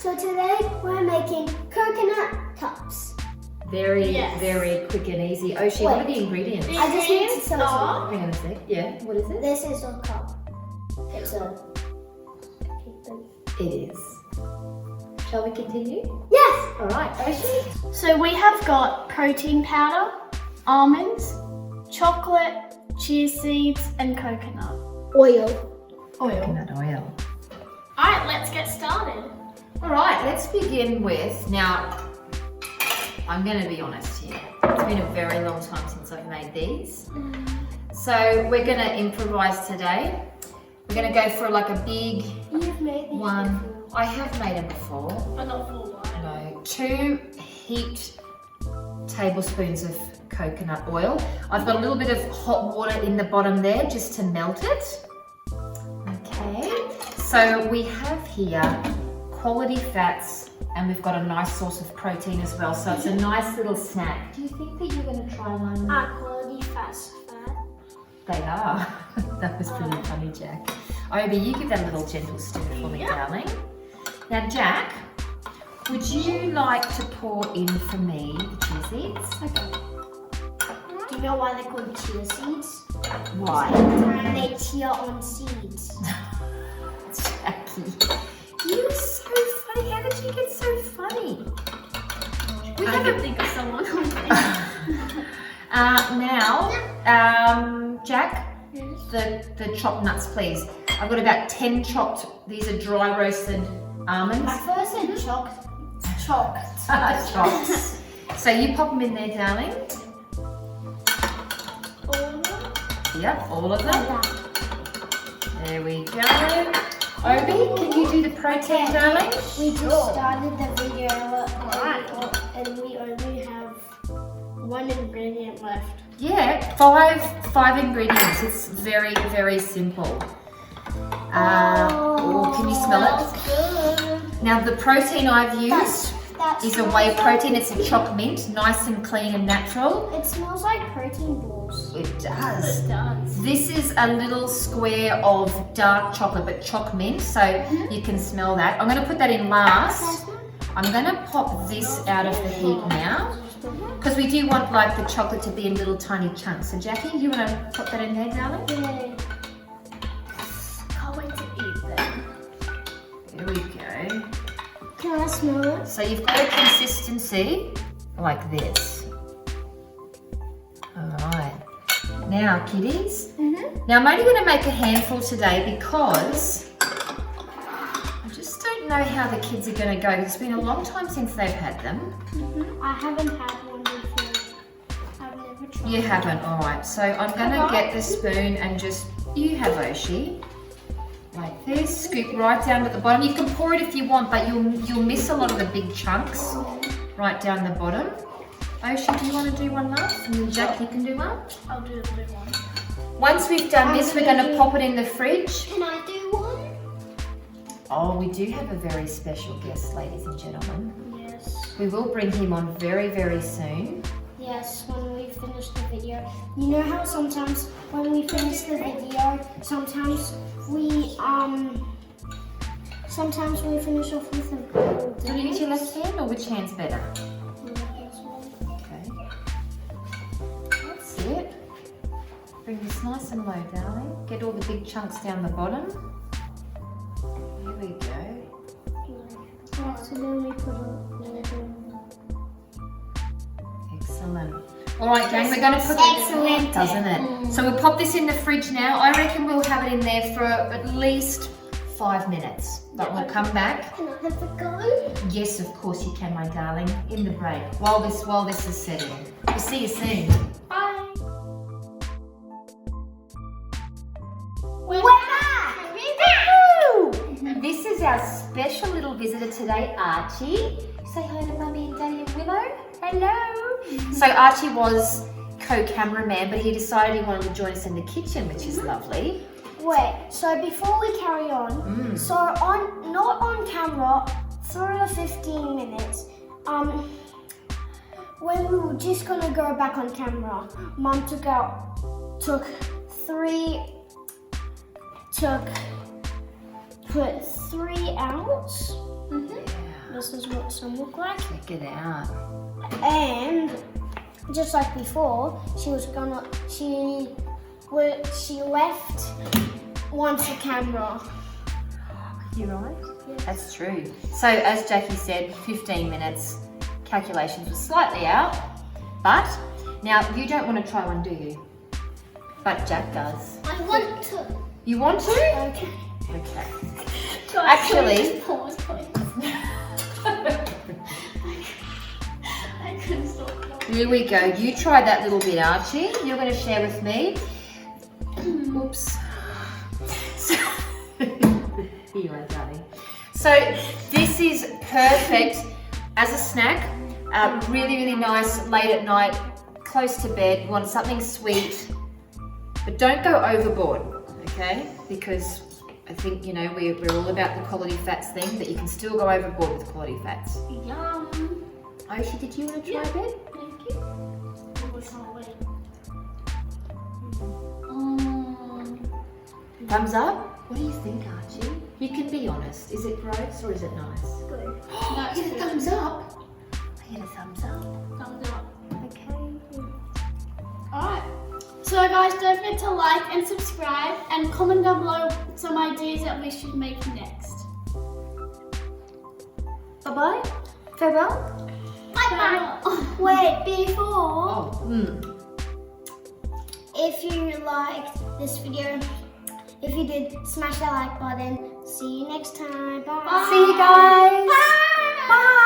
So today we're making coconut cups. Very quick and easy. Oshi, what are the ingredients? I just need to tell you. Hang on a sec. Yeah, what is it? This is a cup. It's a... It is. Shall we continue? Yes! All right, Oshi. So we have got protein powder, almonds, chocolate, chia seeds, and coconut Oil. oil. Coconut oil. Alright, let's get started. All right, let's begin with, now, I'm going to be honest here. It's been a very long time since I've made these. So we're going to improvise today. We're going to go for like a big You've made these one. before. I have made them before. But not for a while. No, 2 heaped tablespoons of coconut oil. I've got a little bit of hot water in the bottom there just to melt it. Okay, so we have here quality fats and we've got a nice source of protein as well. So it's a nice little snack. Do you think that you're going to try one? Quality fast fat. They are. That was pretty funny, Jack. Obi, you give that a little gentle stir for me, darling. Now, Jack, would you like to pour in for me the chia seeds? Okay. Do you know why they're called chia seeds? Why? They chia on seeds. Jackie, you're so funny. How did you get so funny? I can think of someone. Now, Jack, the chopped nuts, please. I've got about 10 chopped. These are dry roasted almonds. I first said chopped. Chopped. So you pop them in there, darling. Yep, all of them. There we go. Obi, can you do the protein, darling? We just started the video and we only have one ingredient left. Yeah, five ingredients. It's very, very simple. Can you smell it? Good. Now the protein I've used That is a smells whey like- protein. It's a choc mint, nice and clean and natural. It smells like protein balls. It does. It does. This is a little square of dark chocolate, but choc mint, so you can smell that. I'm going to put that in last. I'm going to pop this out of the heat now, because we do want like the chocolate to be in little tiny chunks. So Jackie, you want to pop that in there, darling? Yeah. Can't wait to eat them. There we go. Can I smell it? So you've got a consistency like this. All right. Now, kiddies. Now I'm only going to make a handful today because I just don't know how the kids are going to go. It's been a long time since they've had them. I haven't had one before. I've never tried. You haven't, all right. So I'm going to get the spoon and just, you have Oshi, like this. Scoop right down at the bottom. You can pour it if you want, but you'll miss a lot of the big chunks right down the bottom. Oshi, do you want to do one last? And then Jack, you can do one. I'll do the big one. Once we've done this, we're going to pop it in the fridge. Can I do one? Oh, we do have a very special guest, ladies and gentlemen. Yes. We will bring him on very, very soon. Yes, when we finish the video. You know how sometimes when we finish the video, sometimes we finish off with a gold. Do you use your left hand or which hand's better? Okay. That's it. Bring this nice and low, darling. Get all the big chunks down the bottom. There we go. So then we put a Excellent. All right, gang, we're going to put Excellent. doesn't it? So we'll pop this in the fridge now. I reckon we'll have it in there for at least 5 minutes. But we'll come back. Can I have a go? Yes, of course you can, my darling. In the break, while this is setting. We'll see you soon. Bye. We're back. This is our special little visitor today, Archie. Say hi to Mummy and Daddy and Willow. Hello. So Archie was co-cameraman, but he decided he wanted to join us in the kitchen, which is lovely. Wait, so before we carry on, so not on camera for the 15 minutes, when we were just gonna go back on camera, Mum took put 3 out. This is what some look like. Check it out. And just like before, she left once the camera. You right? Yeah. That's true. So as Jackie said, 15 minutes. Calculations were slightly out, but now you don't want to try one, do you? But Jack does. I want to. You want to? Okay. Okay. Guys, Actually- can we just pause, please? I couldn't stop. Here we go. You try that little bit, Archie. You're going to share with me. Oops. So, here you are, darling. So this is perfect as a snack. Really, really nice late at night, close to bed. You want something sweet, but don't go overboard, okay? Because I think, you know, we're all about the quality fats thing, but you can still go overboard with quality fats. Yum. Oshi, did you want to try a bit? Thank you. Thumbs up? What do you think, Archie? You can be honest. Is it gross or is it nice? Good. I get a thumbs up. I get a thumbs up. Thumbs up. Okay. Alright. So guys, don't forget to like and subscribe and comment down below some ideas that we should make next. Bye-bye. Farewell. Bye. Wait, before, Oh, if you liked this video, if you did, smash that like button. See you next time. Bye. Bye. See you guys. Bye.